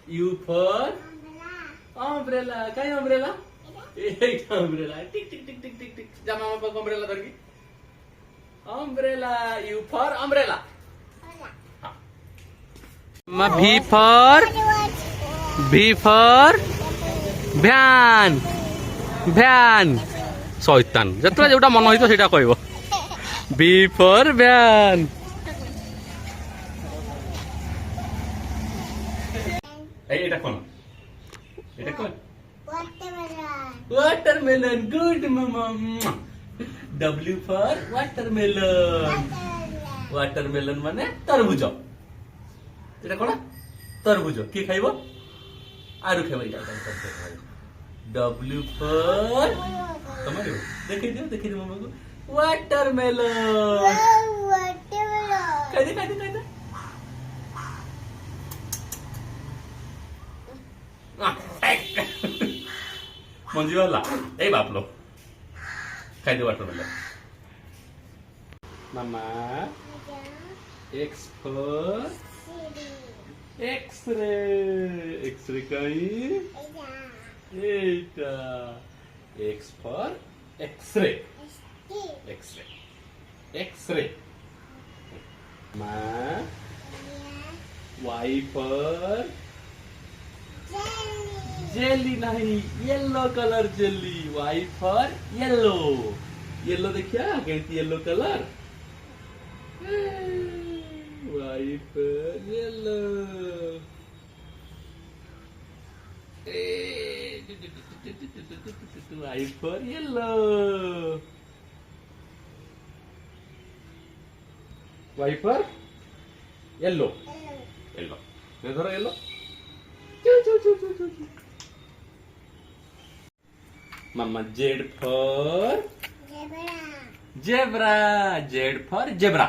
U for umbrella. Kaya umbrella? Eight umbrella. Tick tick tick tick tick tick. Jama mama pag umbrella dargi. Umbrella. U for umbrella. V for van. Van. শয়তান যতটা যেটা মনে হইতো সেটা কইব। V for van. এই এটা কোন? এটা কোন? Watermelon. Good mama. W for watermelon. Watermelon মানে তরমুজ। এটা কোন? তরমুজ। কি খাইব? আরু খাইব এটা। W for তোমার দেখিয়ে দিও মামাকে। Watermelon. খাই দে। মঞ্জিওয়ালা এই বাপলো খাই দে watermelon। মামা X for X-ray কই এইটা X for X-ray মা Y for jelly नहीं yellow colour jelly. Y for yellow देखिया कहती yellow colour. Y for yellow. Y for yellow. Y for yellow. मैं धरो yellow. Mama Z for zebra. Z for zebra.